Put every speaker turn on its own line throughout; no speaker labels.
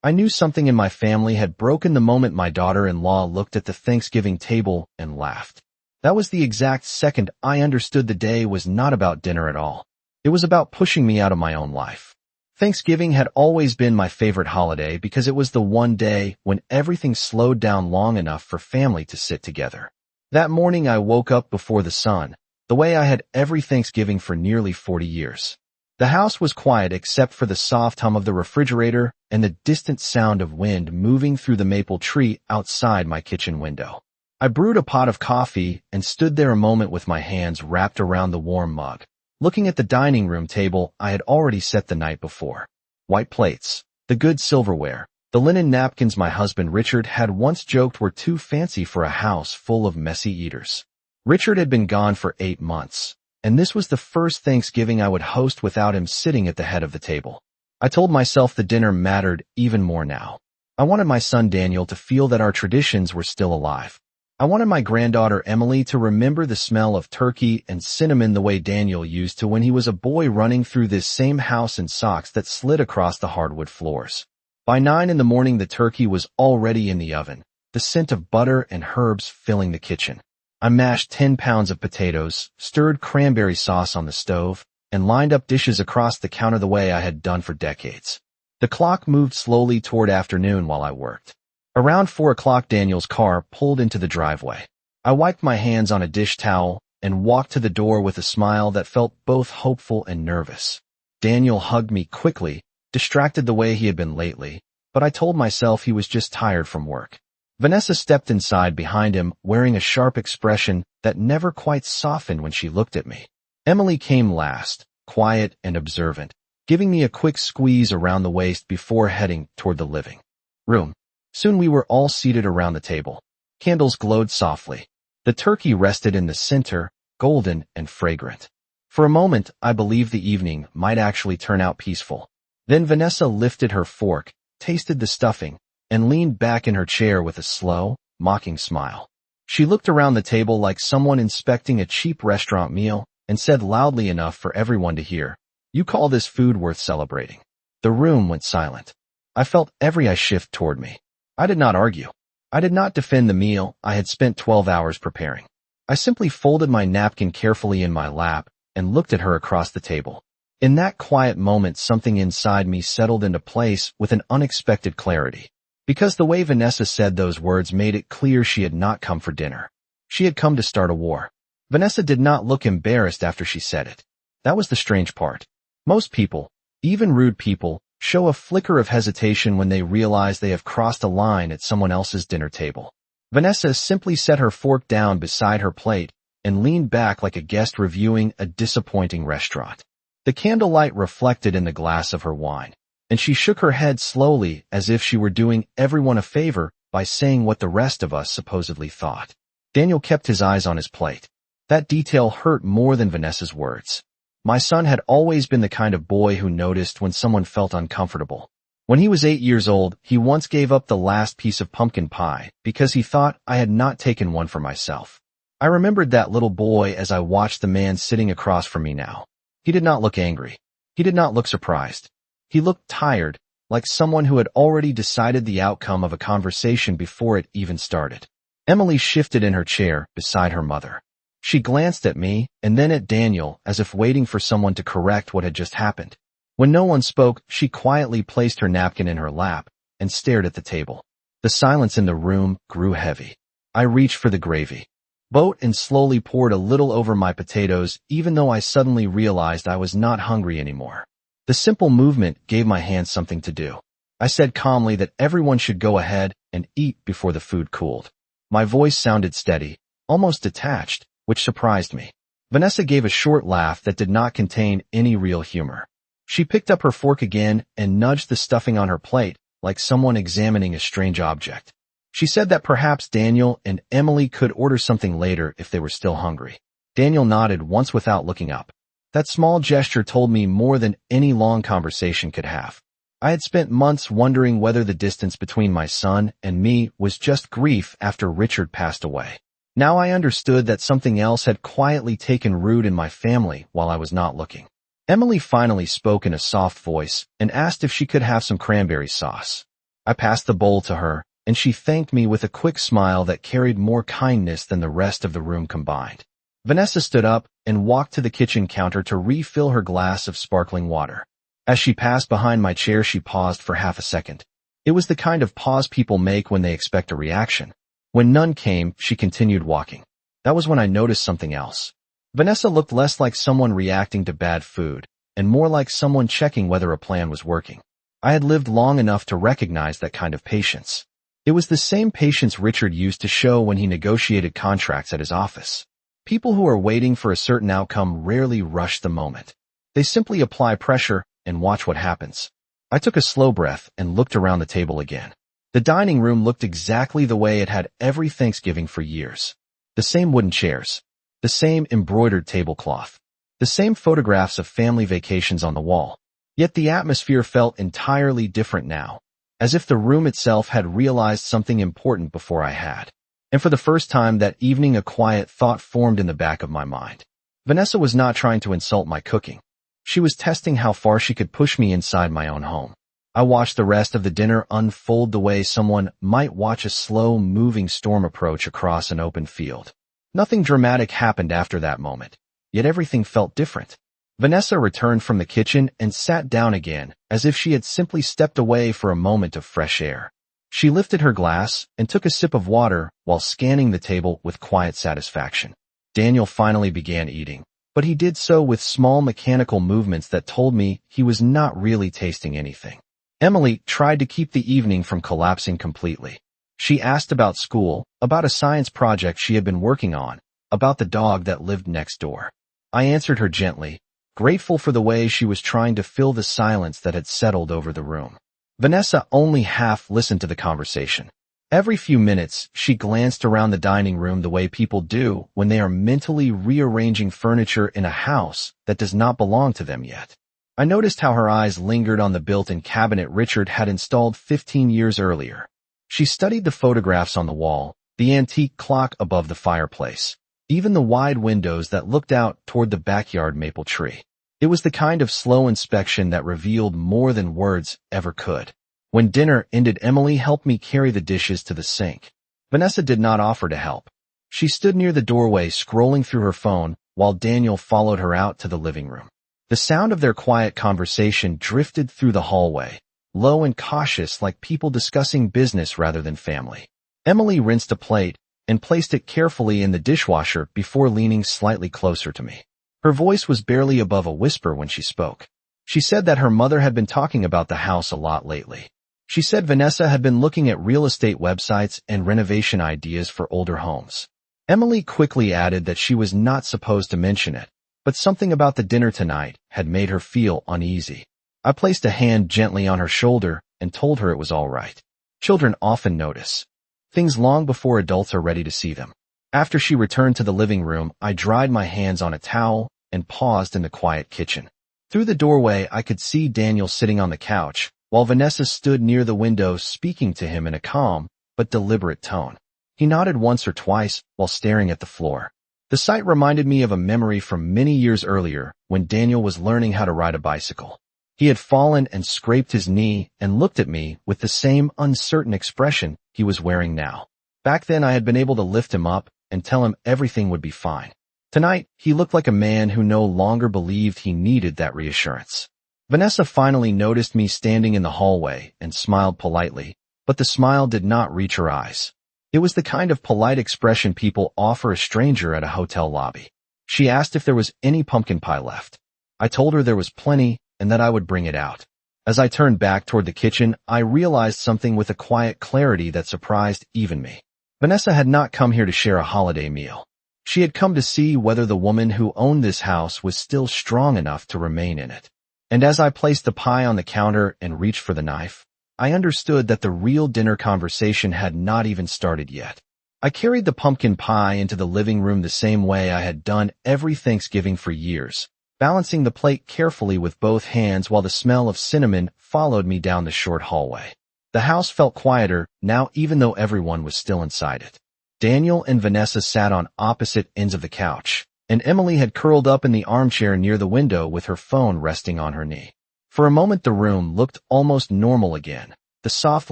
I knew something in my family had broken the moment my daughter-in-law looked at the Thanksgiving table and laughed. That was the exact second I understood the day was not about dinner at all. It was about pushing me out of my own life. Thanksgiving had always been my favorite holiday because it was the one day when everything slowed down long enough for family to sit together. That morning I woke up before the sun, the way I had every Thanksgiving for nearly 40 years. The house was quiet except for the soft hum of the refrigerator and the distant sound of wind moving through the maple tree outside my kitchen window. I brewed a pot of coffee and stood there a moment with my hands wrapped around the warm mug, looking at the dining room table I had already set the night before. White plates, the good silverware, the linen napkins my husband Richard had once joked were too fancy for a house full of messy eaters. Richard had been gone for 8 months, and this was the first Thanksgiving I would host without him sitting at the head of the table. I told myself the dinner mattered even more now. I wanted my son Daniel to feel that our traditions were still alive. I wanted my granddaughter Emily to remember the smell of turkey and cinnamon the way Daniel used to when he was a boy running through this same house in socks that slid across the hardwood floors. By 9 in the morning the turkey was already in the oven, the scent of butter and herbs filling the kitchen. I mashed 10 pounds of potatoes, stirred cranberry sauce on the stove, and lined up dishes across the counter the way I had done for decades. The clock moved slowly toward afternoon while I worked. Around 4 o'clock Daniel's car pulled into the driveway. I wiped my hands on a dish towel and walked to the door with a smile that felt both hopeful and nervous. Daniel hugged me quickly, distracted the way he had been lately, but I told myself he was just tired from work. Vanessa stepped inside behind him, wearing a sharp expression that never quite softened when she looked at me. Emily came last, quiet and observant, giving me a quick squeeze around the waist before heading toward the living room. Soon we were all seated around the table. Candles glowed softly. The turkey rested in the center, golden and fragrant. For a moment, I believed the evening might actually turn out peaceful. Then Vanessa lifted her fork, tasted the stuffing, and leaned back in her chair with a slow, mocking smile. She looked around the table like someone inspecting a cheap restaurant meal and said loudly enough for everyone to hear, "You call this food worth celebrating?" The room went silent. I felt every eye shift toward me. I did not argue. I did not defend the meal I had spent 12 hours preparing. I simply folded my napkin carefully in my lap and looked at her across the table. In that quiet moment, something inside me settled into place with an unexpected clarity. Because the way Vanessa said those words made it clear she had not come for dinner. She had come to start a war. Vanessa did not look embarrassed after she said it. That was the strange part. Most people, even rude people, show a flicker of hesitation when they realize they have crossed a line at someone else's dinner table. Vanessa simply set her fork down beside her plate and leaned back like a guest reviewing a disappointing restaurant. The candlelight reflected in the glass of her wine, and she shook her head slowly as if she were doing everyone a favor by saying what the rest of us supposedly thought. Daniel kept his eyes on his plate. That detail hurt more than Vanessa's words. My son had always been the kind of boy who noticed when someone felt uncomfortable. When he was 8 years old, he once gave up the last piece of pumpkin pie because he thought I had not taken one for myself. I remembered that little boy as I watched the man sitting across from me now. He did not look angry. He did not look surprised. He looked tired, like someone who had already decided the outcome of a conversation before it even started. Emily shifted in her chair beside her mother. She glanced at me and then at Daniel as if waiting for someone to correct what had just happened. When no one spoke, she quietly placed her napkin in her lap and stared at the table. The silence in the room grew heavy. I reached for the gravy, boat, and slowly poured a little over my potatoes, even though I suddenly realized I was not hungry anymore. The simple movement gave my hands something to do. I said calmly that everyone should go ahead and eat before the food cooled. My voice sounded steady, almost detached, which surprised me. Vanessa gave a short laugh that did not contain any real humor. She picked up her fork again and nudged the stuffing on her plate, like someone examining a strange object. She said that perhaps Daniel and Emily could order something later if they were still hungry. Daniel nodded once without looking up. That small gesture told me more than any long conversation could have. I had spent months wondering whether the distance between my son and me was just grief after Richard passed away. Now I understood that something else had quietly taken root in my family while I was not looking. Emily finally spoke in a soft voice and asked if she could have some cranberry sauce. I passed the bowl to her, and she thanked me with a quick smile that carried more kindness than the rest of the room combined. Vanessa stood up and walked to the kitchen counter to refill her glass of sparkling water. As she passed behind my chair, she paused for half a second. It was the kind of pause people make when they expect a reaction. When none came, she continued walking. That was when I noticed something else. Vanessa looked less like someone reacting to bad food, and more like someone checking whether a plan was working. I had lived long enough to recognize that kind of patience. It was the same patience Richard used to show when he negotiated contracts at his office. People who are waiting for a certain outcome rarely rush the moment. They simply apply pressure and watch what happens. I took a slow breath and looked around the table again. The dining room looked exactly the way it had every Thanksgiving for years. The same wooden chairs. The same embroidered tablecloth. The same photographs of family vacations on the wall. Yet the atmosphere felt entirely different now, as if the room itself had realized something important before I had. And for the first time that evening, a quiet thought formed in the back of my mind. Vanessa was not trying to insult my cooking. She was testing how far she could push me inside my own home. I watched the rest of the dinner unfold the way someone might watch a slow-moving storm approach across an open field. Nothing dramatic happened after that moment, yet everything felt different. Vanessa returned from the kitchen and sat down again, as if she had simply stepped away for a moment of fresh air. She lifted her glass and took a sip of water while scanning the table with quiet satisfaction. Daniel finally began eating, but he did so with small mechanical movements that told me he was not really tasting anything. Emily tried to keep the evening from collapsing completely. She asked about school, about a science project she had been working on, about the dog that lived next door. I answered her gently, grateful for the way she was trying to fill the silence that had settled over the room. Vanessa only half listened to the conversation. Every few minutes, she glanced around the dining room the way people do when they are mentally rearranging furniture in a house that does not belong to them yet. I noticed how her eyes lingered on the built-in cabinet Richard had installed 15 years earlier. She studied the photographs on the wall, the antique clock above the fireplace, even the wide windows that looked out toward the backyard maple tree. It was the kind of slow inspection that revealed more than words ever could. When dinner ended, Emily helped me carry the dishes to the sink. Vanessa did not offer to help. She stood near the doorway scrolling through her phone while Daniel followed her out to the living room. The sound of their quiet conversation drifted through the hallway, low and cautious like people discussing business rather than family. Emily rinsed a plate and placed it carefully in the dishwasher before leaning slightly closer to me. Her voice was barely above a whisper when she spoke. She said that her mother had been talking about the house a lot lately. She said Vanessa had been looking at real estate websites and renovation ideas for older homes. Emily quickly added that she was not supposed to mention it, but something about the dinner tonight had made her feel uneasy. I placed a hand gently on her shoulder and told her it was all right. Children often notice things long before adults are ready to see them. After she returned to the living room, I dried my hands on a towel and paused in the quiet kitchen. Through the doorway, I could see Daniel sitting on the couch, while Vanessa stood near the window speaking to him in a calm but deliberate tone. He nodded once or twice while staring at the floor. The sight reminded me of a memory from many years earlier when Daniel was learning how to ride a bicycle. He had fallen and scraped his knee and looked at me with the same uncertain expression he was wearing now. Back then I had been able to lift him up and tell him everything would be fine. Tonight, he looked like a man who no longer believed he needed that reassurance. Vanessa finally noticed me standing in the hallway and smiled politely, but the smile did not reach her eyes. It was the kind of polite expression people offer a stranger at a hotel lobby. She asked if there was any pumpkin pie left. I told her there was plenty and that I would bring it out. As I turned back toward the kitchen, I realized something with a quiet clarity that surprised even me. Vanessa had not come here to share a holiday meal. She had come to see whether the woman who owned this house was still strong enough to remain in it. And as I placed the pie on the counter and reached for the knife, I understood that the real dinner conversation had not even started yet. I carried the pumpkin pie into the living room the same way I had done every Thanksgiving for years, balancing the plate carefully with both hands while the smell of cinnamon followed me down the short hallway. The house felt quieter now, even though everyone was still inside it. Daniel and Vanessa sat on opposite ends of the couch, and Emily had curled up in the armchair near the window with her phone resting on her knee. For a moment the room looked almost normal again, the soft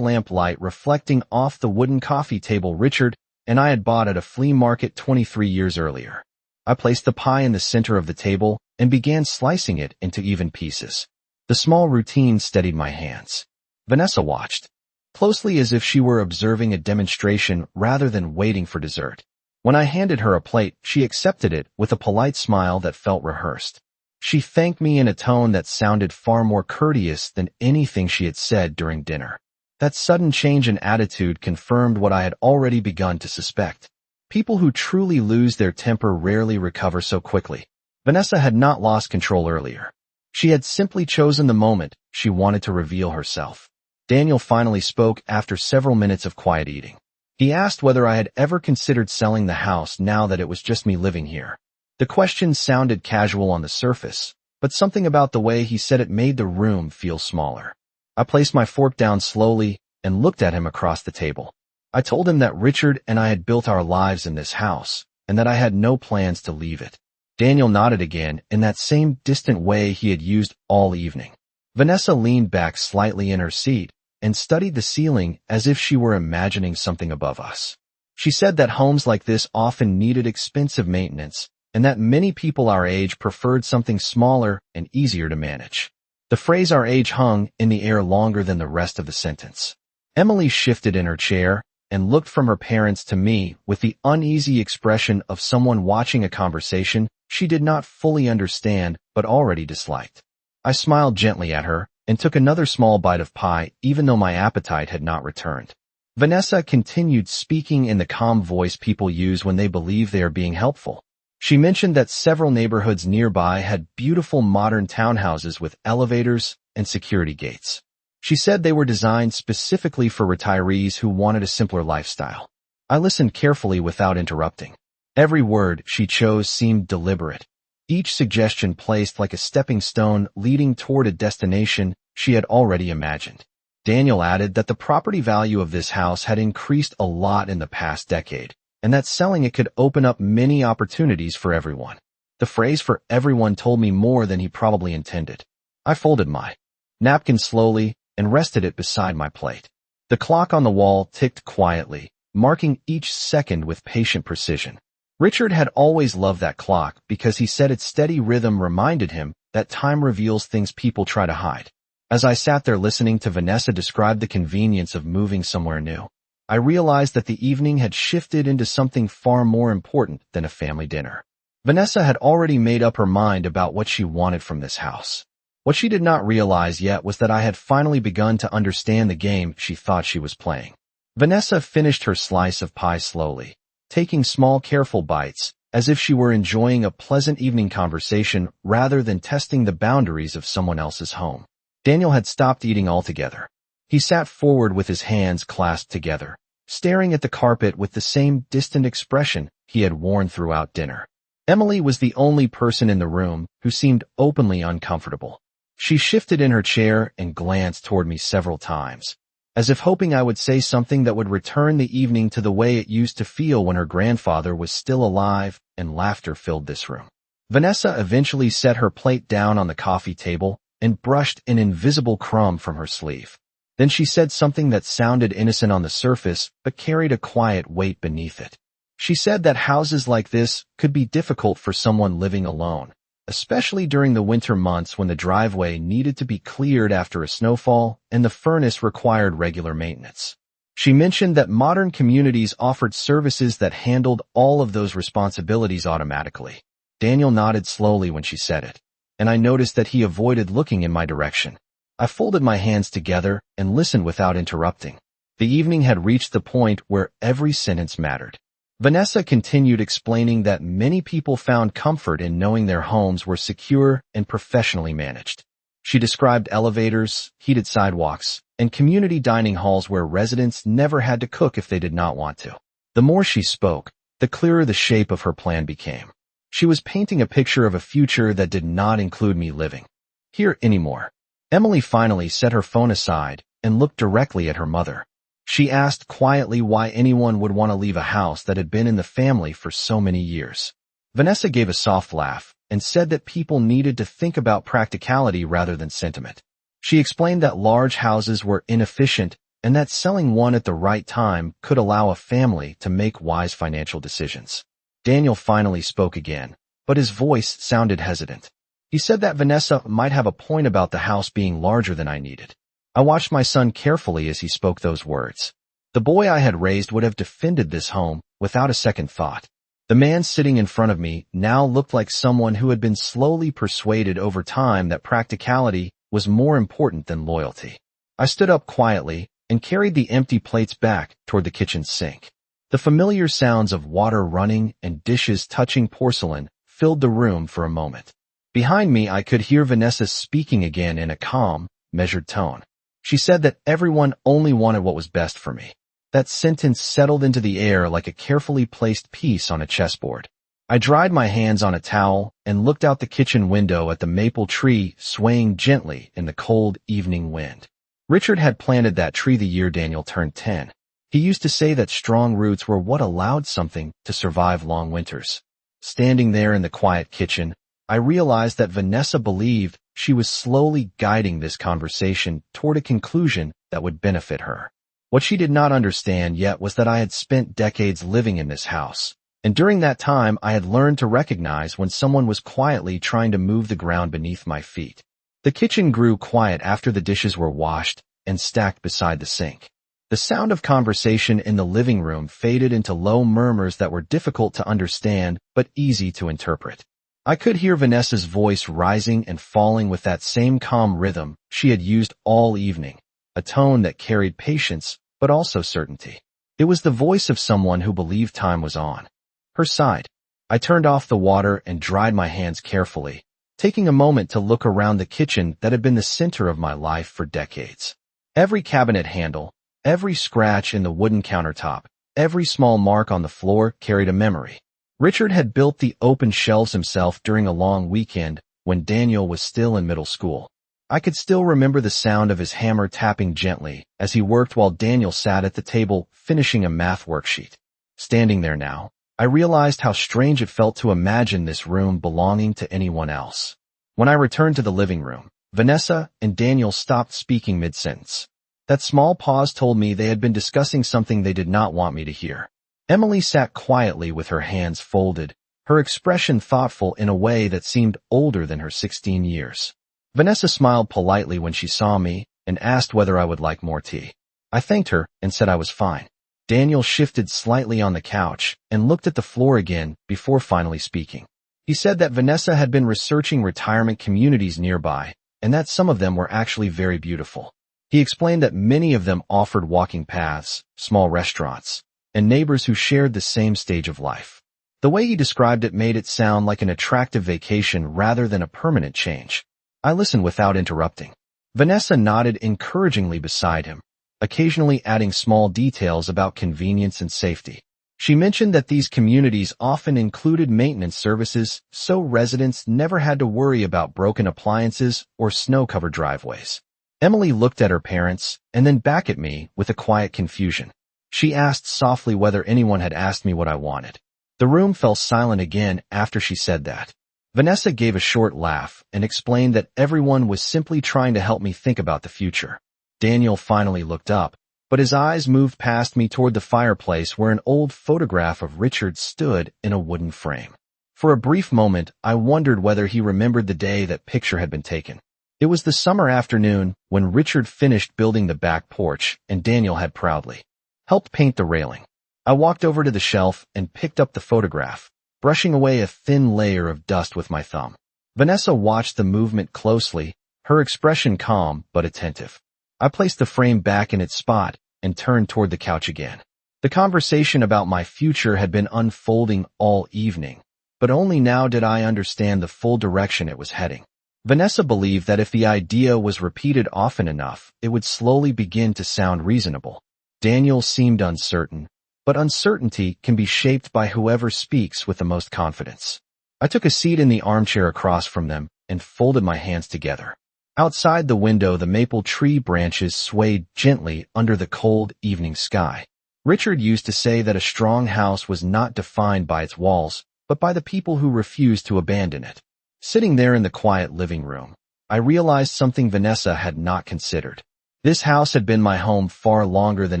lamplight reflecting off the wooden coffee table Richard and I had bought at a flea market 23 years earlier. I placed the pie in the center of the table and began slicing it into even pieces. The small routine steadied my hands. Vanessa watched, closely as if she were observing a demonstration rather than waiting for dessert. When I handed her a plate, she accepted it with a polite smile that felt rehearsed. She thanked me in a tone that sounded far more courteous than anything she had said during dinner. That sudden change in attitude confirmed what I had already begun to suspect. People who truly lose their temper rarely recover so quickly. Vanessa had not lost control earlier. She had simply chosen the moment she wanted to reveal herself. Daniel finally spoke after several minutes of quiet eating. He asked whether I had ever considered selling the house now that it was just me living here. The question sounded casual on the surface, but something about the way he said it made the room feel smaller. I placed my fork down slowly and looked at him across the table. I told him that Richard and I had built our lives in this house, and that I had no plans to leave it. Daniel nodded again in that same distant way he had used all evening. Vanessa leaned back slightly in her seat and studied the ceiling as if she were imagining something above us. She said that homes like this often needed expensive maintenance, and that many people our age preferred something smaller and easier to manage. The phrase our age hung in the air longer than the rest of the sentence. Emily shifted in her chair and looked from her parents to me with the uneasy expression of someone watching a conversation she did not fully understand but already disliked. I smiled gently at her and took another small bite of pie even though my appetite had not returned. Vanessa continued speaking in the calm voice people use when they believe they are being helpful. She mentioned that several neighborhoods nearby had beautiful modern townhouses with elevators and security gates. She said they were designed specifically for retirees who wanted a simpler lifestyle. I listened carefully without interrupting. Every word she chose seemed deliberate, each suggestion placed like a stepping stone leading toward a destination she had already imagined. Daniel added that the property value of this house had increased a lot in the past decade, and that selling it could open up many opportunities for everyone. The phrase for everyone told me more than he probably intended. I folded my napkin slowly and rested it beside my plate. The clock on the wall ticked quietly, marking each second with patient precision. Richard had always loved that clock because he said its steady rhythm reminded him that time reveals things people try to hide. As I sat there listening to Vanessa describe the convenience of moving somewhere new, I realized that the evening had shifted into something far more important than a family dinner. Vanessa had already made up her mind about what she wanted from this house. What she did not realize yet was that I had finally begun to understand the game she thought she was playing. Vanessa finished her slice of pie slowly, taking small careful bites, as if she were enjoying a pleasant evening conversation rather than testing the boundaries of someone else's home. Daniel had stopped eating altogether. He sat forward with his hands clasped together, staring at the carpet with the same distant expression he had worn throughout dinner. Emily was the only person in the room who seemed openly uncomfortable. She shifted in her chair and glanced toward me several times, as if hoping I would say something that would return the evening to the way it used to feel when her grandfather was still alive and laughter filled this room. Vanessa eventually set her plate down on the coffee table and brushed an invisible crumb from her sleeve. Then she said something that sounded innocent on the surface but carried a quiet weight beneath it. She said that houses like this could be difficult for someone living alone, especially during the winter months when the driveway needed to be cleared after a snowfall and the furnace required regular maintenance. She mentioned that modern communities offered services that handled all of those responsibilities automatically. Daniel nodded slowly when she said it, and I noticed that he avoided looking in my direction. I folded my hands together and listened without interrupting. The evening had reached the point where every sentence mattered. Vanessa continued explaining that many people found comfort in knowing their homes were secure and professionally managed. She described elevators, heated sidewalks, and community dining halls where residents never had to cook if they did not want to. The more she spoke, the clearer the shape of her plan became. She was painting a picture of a future that did not include me living here anymore. Emily finally set her phone aside and looked directly at her mother. She asked quietly why anyone would want to leave a house that had been in the family for so many years. Vanessa gave a soft laugh and said that people needed to think about practicality rather than sentiment. She explained that large houses were inefficient and that selling one at the right time could allow a family to make wise financial decisions. Daniel finally spoke again, but his voice sounded hesitant. He said that Vanessa might have a point about the house being larger than I needed. I watched my son carefully as he spoke those words. The boy I had raised would have defended this home without a second thought. The man sitting in front of me now looked like someone who had been slowly persuaded over time that practicality was more important than loyalty. I stood up quietly and carried the empty plates back toward the kitchen sink. The familiar sounds of water running and dishes touching porcelain filled the room for a moment. Behind me, I could hear Vanessa speaking again in a calm, measured tone. She said that everyone only wanted what was best for me. That sentence settled into the air like a carefully placed piece on a chessboard. I dried my hands on a towel and looked out the kitchen window at the maple tree swaying gently in the cold evening wind. Richard had planted that tree the year Daniel turned 10. He used to say that strong roots were what allowed something to survive long winters. Standing there in the quiet kitchen, I realized that Vanessa believed she was slowly guiding this conversation toward a conclusion that would benefit her. What she did not understand yet was that I had spent decades living in this house, and during that time I had learned to recognize when someone was quietly trying to move the ground beneath my feet. The kitchen grew quiet after the dishes were washed and stacked beside the sink. The sound of conversation in the living room faded into low murmurs that were difficult to understand but easy to interpret. I could hear Vanessa's voice rising and falling with that same calm rhythm she had used all evening, a tone that carried patience but also certainty. It was the voice of someone who believed time was on her side. I turned off the water and dried my hands carefully, taking a moment to look around the kitchen that had been the center of my life for decades. Every cabinet handle, every scratch in the wooden countertop, every small mark on the floor carried a memory. Richard had built the open shelves himself during a long weekend when Daniel was still in middle school. I could still remember the sound of his hammer tapping gently as he worked while Daniel sat at the table finishing a math worksheet. Standing there now, I realized how strange it felt to imagine this room belonging to anyone else. When I returned to the living room, Vanessa and Daniel stopped speaking mid-sentence. That small pause told me they had been discussing something they did not want me to hear. Emily sat quietly with her hands folded, her expression thoughtful in a way that seemed older than her 16 years. Vanessa smiled politely when she saw me and asked whether I would like more tea. I thanked her and said I was fine. Daniel shifted slightly on the couch and looked at the floor again before finally speaking. He said that Vanessa had been researching retirement communities nearby and that some of them were actually very beautiful. He explained that many of them offered walking paths, small restaurants, and neighbors who shared the same stage of life. The way he described it made it sound like an attractive vacation rather than a permanent change. I listened without interrupting. Vanessa nodded encouragingly beside him, occasionally adding small details about convenience and safety. She mentioned that these communities often included maintenance services, so residents never had to worry about broken appliances or snow-covered driveways. Emily looked at her parents and then back at me with a quiet confusion. She asked softly whether anyone had asked me what I wanted. The room fell silent again after she said that. Vanessa gave a short laugh and explained that everyone was simply trying to help me think about the future. Daniel finally looked up, but his eyes moved past me toward the fireplace where an old photograph of Richard stood in a wooden frame. For a brief moment, I wondered whether he remembered the day that picture had been taken. It was the summer afternoon when Richard finished building the back porch and Daniel had proudly helped paint the railing. I walked over to the shelf and picked up the photograph, brushing away a thin layer of dust with my thumb. Vanessa watched the movement closely, her expression calm but attentive. I placed the frame back in its spot and turned toward the couch again. The conversation about my future had been unfolding all evening, but only now did I understand the full direction it was heading. Vanessa believed that if the idea was repeated often enough, it would slowly begin to sound reasonable. Daniel seemed uncertain, but uncertainty can be shaped by whoever speaks with the most confidence. I took a seat in the armchair across from them and folded my hands together. Outside the window, the maple tree branches swayed gently under the cold evening sky. Richard used to say that a strong house was not defined by its walls, but by the people who refused to abandon it. Sitting there in the quiet living room, I realized something Vanessa had not considered. This house had been my home far longer than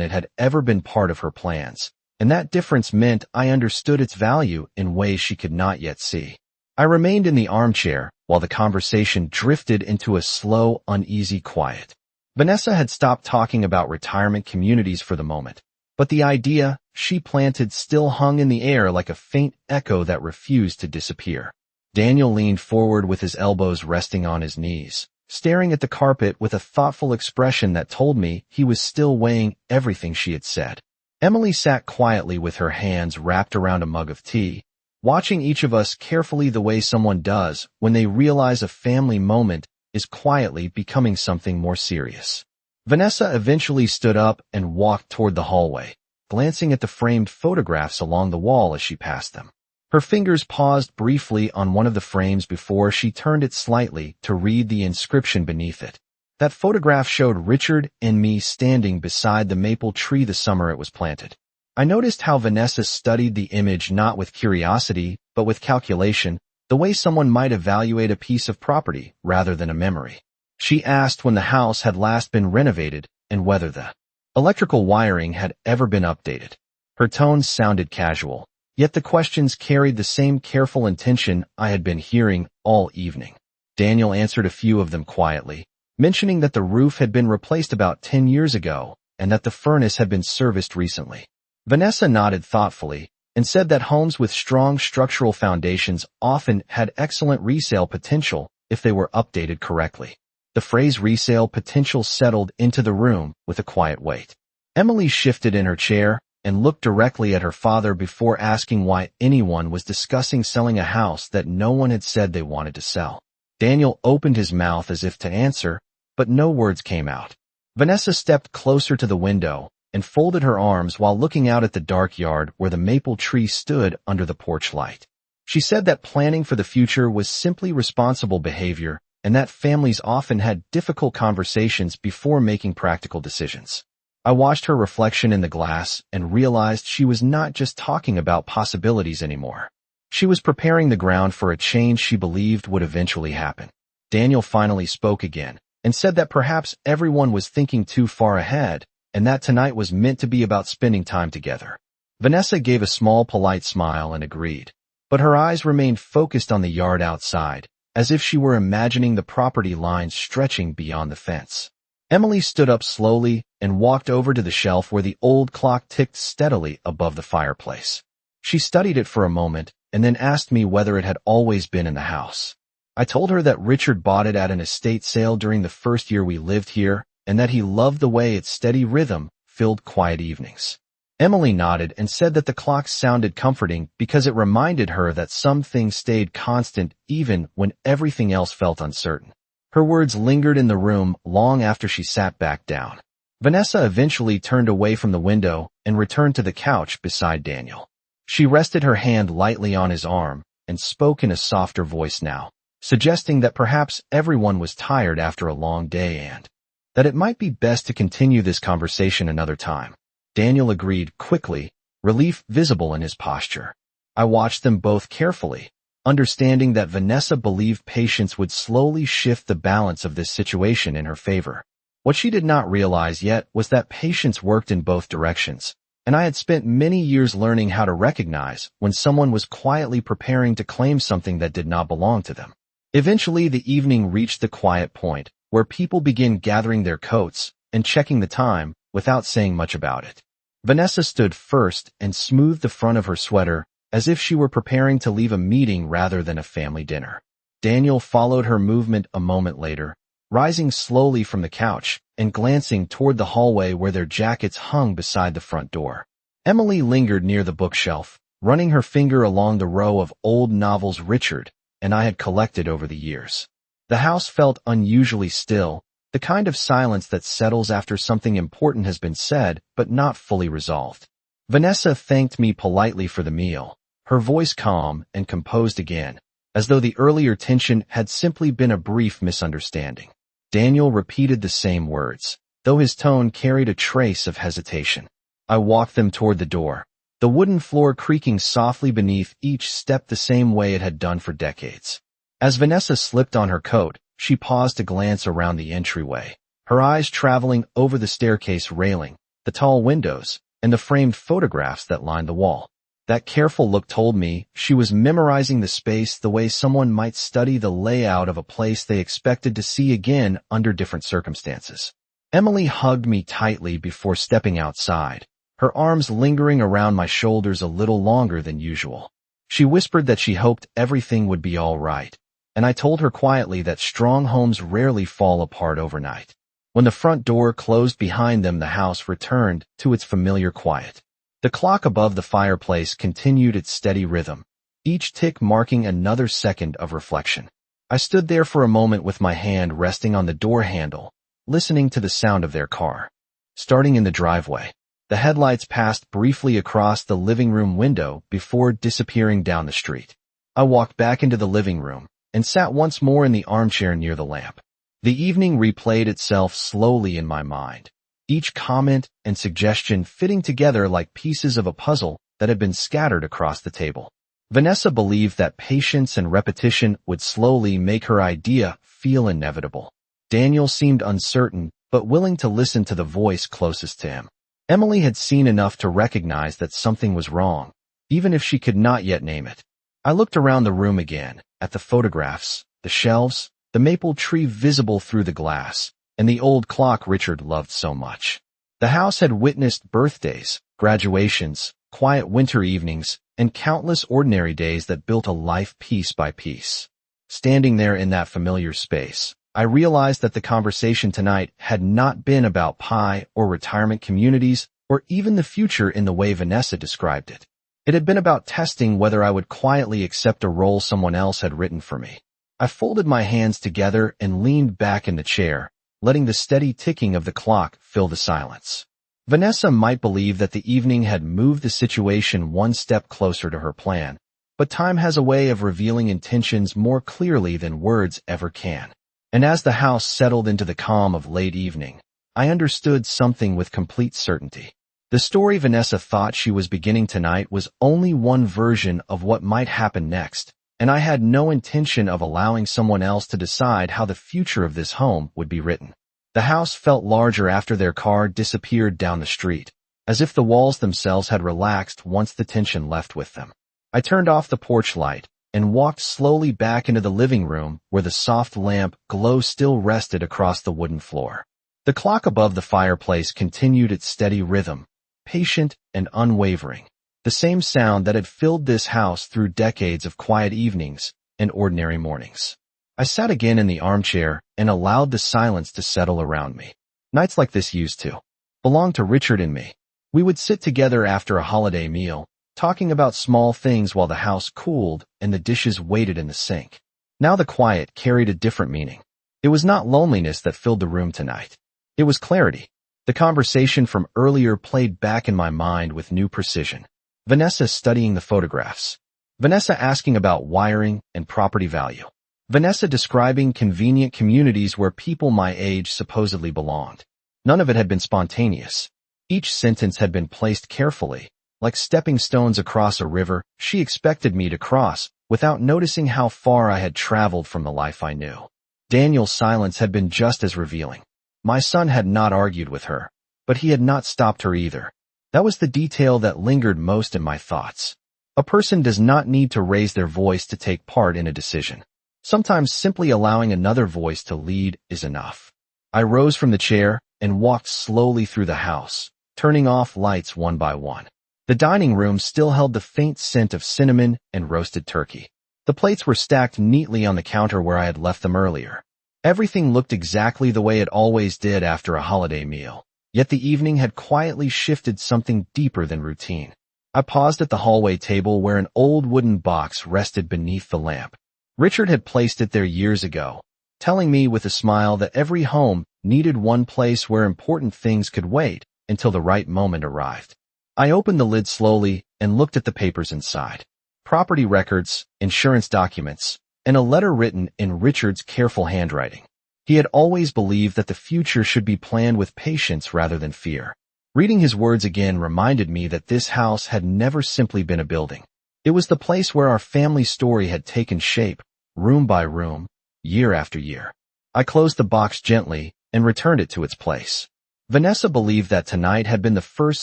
it had ever been part of her plans, and that difference meant I understood its value in ways she could not yet see. I remained in the armchair while the conversation drifted into a slow, uneasy quiet. Vanessa had stopped talking about retirement communities for the moment, but the idea she planted still hung in the air like a faint echo that refused to disappear. Daniel leaned forward with his elbows resting on his knees, staring at the carpet with a thoughtful expression that told me he was still weighing everything she had said. Emily sat quietly with her hands wrapped around a mug of tea, watching each of us carefully the way someone does when they realize a family moment is quietly becoming something more serious. Vanessa eventually stood up and walked toward the hallway, glancing at the framed photographs along the wall as she passed them. Her fingers paused briefly on one of the frames before she turned it slightly to read the inscription beneath it. That photograph showed Richard and me standing beside the maple tree the summer it was planted. I noticed how Vanessa studied the image not with curiosity, but with calculation, the way someone might evaluate a piece of property rather than a memory. She asked when the house had last been renovated and whether the electrical wiring had ever been updated. Her tones sounded casual, yet the questions carried the same careful intention I had been hearing all evening. Daniel answered a few of them quietly, mentioning that the roof had been replaced about 10 years ago and that the furnace had been serviced recently. Vanessa nodded thoughtfully and said that homes with strong structural foundations often had excellent resale potential if they were updated correctly. The phrase resale potential settled into the room with a quiet weight. Emily shifted in her chair and looked directly at her father before asking why anyone was discussing selling a house that no one had said they wanted to sell. Daniel opened his mouth as if to answer, but no words came out. Vanessa stepped closer to the window and folded her arms while looking out at the dark yard where the maple tree stood under the porch light. She said that planning for the future was simply responsible behavior and that families often had difficult conversations before making practical decisions. I watched her reflection in the glass and realized she was not just talking about possibilities anymore. She was preparing the ground for a change she believed would eventually happen. Daniel finally spoke again and said that perhaps everyone was thinking too far ahead and that tonight was meant to be about spending time together. Vanessa gave a small, polite smile and agreed, but her eyes remained focused on the yard outside, as if she were imagining the property lines stretching beyond the fence. Emily stood up slowly and walked over to the shelf where the old clock ticked steadily above the fireplace. She studied it for a moment and then asked me whether it had always been in the house. I told her that Richard bought it at an estate sale during the first year we lived here, and that he loved the way its steady rhythm filled quiet evenings. Emily nodded and said that the clock sounded comforting because it reminded her that some things stayed constant even when everything else felt uncertain. Her words lingered in the room long after she sat back down. Vanessa eventually turned away from the window and returned to the couch beside Daniel. She rested her hand lightly on his arm and spoke in a softer voice now, suggesting that perhaps everyone was tired after a long day and that it might be best to continue this conversation another time. Daniel agreed quickly, relief visible in his posture. I watched them both carefully, understanding that Vanessa believed patience would slowly shift the balance of this situation in her favor. What she did not realize yet was that patience worked in both directions, and I had spent many years learning how to recognize when someone was quietly preparing to claim something that did not belong to them. Eventually, the evening reached the quiet point, where people began gathering their coats and checking the time without saying much about it. Vanessa stood first and smoothed the front of her sweater as if she were preparing to leave a meeting rather than a family dinner. Daniel followed her movement a moment later, rising slowly from the couch and glancing toward the hallway where their jackets hung beside the front door. Emily lingered near the bookshelf, running her finger along the row of old novels Richard and I had collected over the years. The house felt unusually still, the kind of silence that settles after something important has been said but not fully resolved. Vanessa thanked me politely for the meal, her voice calm and composed again, as though the earlier tension had simply been a brief misunderstanding. Daniel repeated the same words, though his tone carried a trace of hesitation. I walked them toward the door, the wooden floor creaking softly beneath each step the same way it had done for decades. As Vanessa slipped on her coat, she paused to glance around the entryway, her eyes traveling over the staircase railing, the tall windows, and the framed photographs that lined the wall. That careful look told me she was memorizing the space the way someone might study the layout of a place they expected to see again under different circumstances. Emily hugged me tightly before stepping outside, her arms lingering around my shoulders a little longer than usual. She whispered that she hoped everything would be all right, and I told her quietly that strong homes rarely fall apart overnight. When the front door closed behind them, the house returned to its familiar quiet. The clock above the fireplace continued its steady rhythm, each tick marking another second of reflection. I stood there for a moment with my hand resting on the door handle, listening to the sound of their car. Starting in the driveway, the headlights passed briefly across the living room window before disappearing down the street. I walked back into the living room and sat once more in the armchair near the lamp. The evening replayed itself slowly in my mind, each comment and suggestion fitting together like pieces of a puzzle that had been scattered across the table. Vanessa believed that patience and repetition would slowly make her idea feel inevitable. Daniel seemed uncertain, but willing to listen to the voice closest to him. Emily had seen enough to recognize that something was wrong, even if she could not yet name it. I looked around the room again, at the photographs, the shelves, the maple tree visible through the glass, and the old clock Richard loved so much. The house had witnessed birthdays, graduations, quiet winter evenings, and countless ordinary days that built a life piece by piece. Standing there in that familiar space, I realized that the conversation tonight had not been about pie or retirement communities or even the future in the way Vanessa described it. It had been about testing whether I would quietly accept a role someone else had written for me. I folded my hands together and leaned back in the chair, letting the steady ticking of the clock fill the silence. Vanessa might believe that the evening had moved the situation one step closer to her plan, but time has a way of revealing intentions more clearly than words ever can. And as the house settled into the calm of late evening, I understood something with complete certainty. The story Vanessa thought she was beginning tonight was only one version of what might happen next, and I had no intention of allowing someone else to decide how the future of this home would be written. The house felt larger after their car disappeared down the street, as if the walls themselves had relaxed once the tension left with them. I turned off the porch light and walked slowly back into the living room where the soft lamp glow still rested across the wooden floor. The clock above the fireplace continued its steady rhythm, patient and unwavering, the same sound that had filled this house through decades of quiet evenings and ordinary mornings. I sat again in the armchair and allowed the silence to settle around me. Nights like this used to belong to Richard and me. We would sit together after a holiday meal, talking about small things while the house cooled and the dishes waited in the sink. Now the quiet carried a different meaning. It was not loneliness that filled the room tonight. It was clarity. The conversation from earlier played back in my mind with new precision. Vanessa studying the photographs. Vanessa asking about wiring and property value. Vanessa describing convenient communities where people my age supposedly belonged. None of it had been spontaneous. Each sentence had been placed carefully, like stepping stones across a river she expected me to cross, without noticing how far I had traveled from the life I knew. Daniel's silence had been just as revealing. My son had not argued with her, but he had not stopped her either. That was the detail that lingered most in my thoughts. A person does not need to raise their voice to take part in a decision. Sometimes simply allowing another voice to lead is enough. I rose from the chair and walked slowly through the house, turning off lights one by one. The dining room still held the faint scent of cinnamon and roasted turkey. The plates were stacked neatly on the counter where I had left them earlier. Everything looked exactly the way it always did after a holiday meal, yet the evening had quietly shifted something deeper than routine. I paused at the hallway table where an old wooden box rested beneath the lamp. Richard had placed it there years ago, telling me with a smile that every home needed one place where important things could wait until the right moment arrived. I opened the lid slowly and looked at the papers inside. Property records, insurance documents, and a letter written in Richard's careful handwriting. He had always believed that the future should be planned with patience rather than fear. Reading his words again reminded me that this house had never simply been a building. It was the place where our family story had taken shape, room by room, year after year. I closed the box gently and returned it to its place. Vanessa believed that tonight had been the first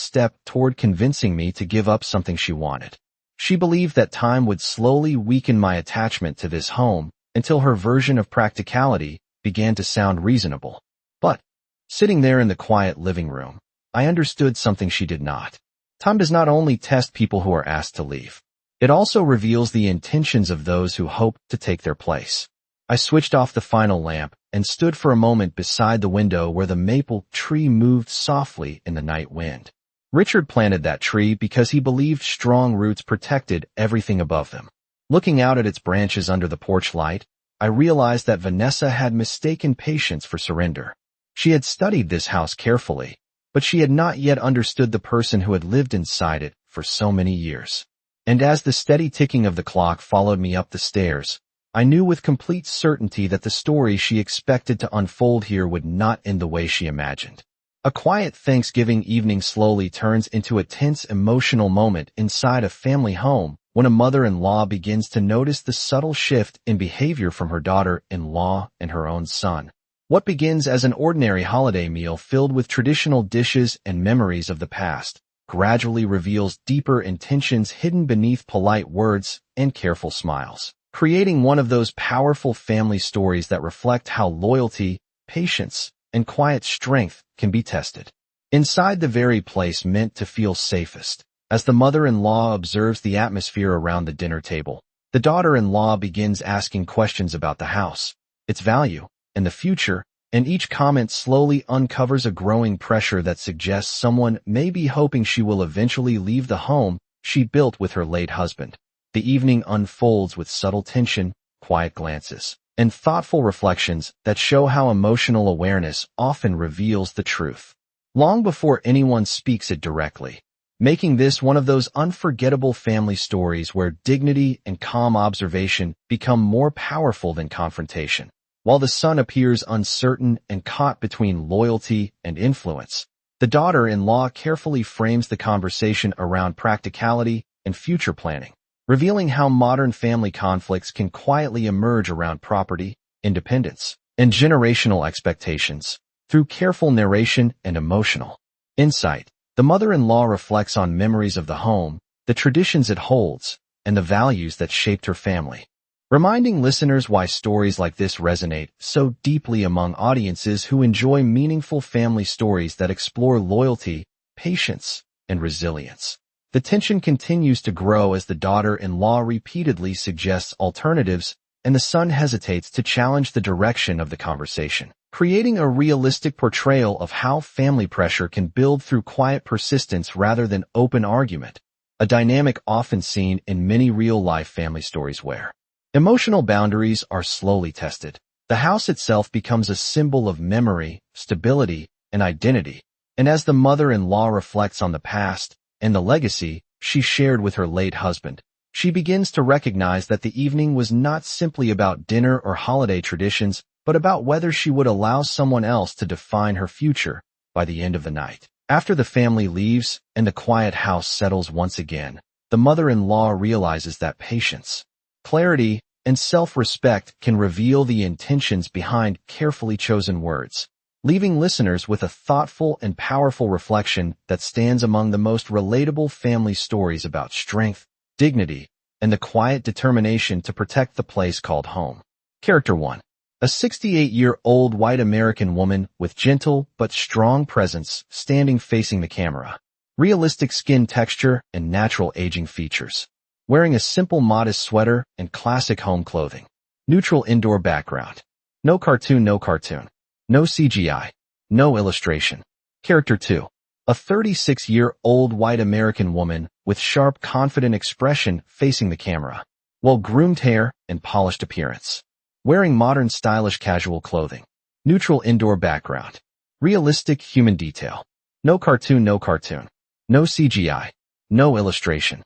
step toward convincing me to give up something she wanted. She believed that time would slowly weaken my attachment to this home until her version of practicality began to sound reasonable. But, sitting there in the quiet living room, I understood something she did not. Time does not only test people who are asked to leave. It also reveals the intentions of those who hope to take their place. I switched off the final lamp and stood for a moment beside the window where the maple tree moved softly in the night wind. Richard planted that tree because he believed strong roots protected everything above them. Looking out at its branches under the porch light, I realized that Vanessa had mistaken patience for surrender. She had studied this house carefully, but she had not yet understood the person who had lived inside it for so many years. And as the steady ticking of the clock followed me up the stairs, I knew with complete certainty that the story she expected to unfold here would not end the way she imagined. A quiet Thanksgiving evening slowly turns into a tense emotional moment inside a family home when a mother-in-law begins to notice the subtle shift in behavior from her daughter-in-law and her own son. What begins as an ordinary holiday meal filled with traditional dishes and memories of the past gradually reveals deeper intentions hidden beneath polite words and careful smiles, creating one of those powerful family stories that reflect how loyalty, patience, and quiet strength can be tested. Inside the very place meant to feel safest, as the mother-in-law observes the atmosphere around the dinner table, the daughter-in-law begins asking questions about the house, its value, and the future, and each comment slowly uncovers a growing pressure that suggests someone may be hoping she will eventually leave the home she built with her late husband. The evening unfolds with subtle tension, quiet glances, and thoughtful reflections that show how emotional awareness often reveals the truth, long before anyone speaks it directly, making this one of those unforgettable family stories where dignity and calm observation become more powerful than confrontation. While the son appears uncertain and caught between loyalty and influence, the daughter-in-law carefully frames the conversation around practicality and future planning, revealing how modern family conflicts can quietly emerge around property, independence, and generational expectations. Through careful narration and emotional insight, the mother-in-law reflects on memories of the home, the traditions it holds, and the values that shaped her family, reminding listeners why stories like this resonate so deeply among audiences who enjoy meaningful family stories that explore loyalty, patience, and resilience. The tension continues to grow as the daughter-in-law repeatedly suggests alternatives and the son hesitates to challenge the direction of the conversation, creating a realistic portrayal of how family pressure can build through quiet persistence rather than open argument, a dynamic often seen in many real-life family stories where emotional boundaries are slowly tested. The house itself becomes a symbol of memory, stability, and identity, and as the mother-in-law reflects on the past and the legacy she shared with her late husband, she begins to recognize that the evening was not simply about dinner or holiday traditions, but about whether she would allow someone else to define her future by the end of the night. After the family leaves and the quiet house settles once again, the mother-in-law realizes that patience, clarity, and self-respect can reveal the intentions behind carefully chosen words, leaving listeners with a thoughtful and powerful reflection that stands among the most relatable family stories about strength, dignity, and the quiet determination to protect the place called home. Character 1. A 68-year-old white American woman with gentle but strong presence standing facing the camera. Realistic skin texture and natural aging features. Wearing a simple modest sweater and classic home clothing. Neutral indoor background. No cartoon. No CGI. No illustration. Character 2. A 36-year-old white American woman with sharp, confident expression facing the camera. Well-groomed hair and polished appearance. Wearing modern, stylish casual clothing. Neutral indoor background. Realistic human detail. No cartoon. No CGI. No illustration.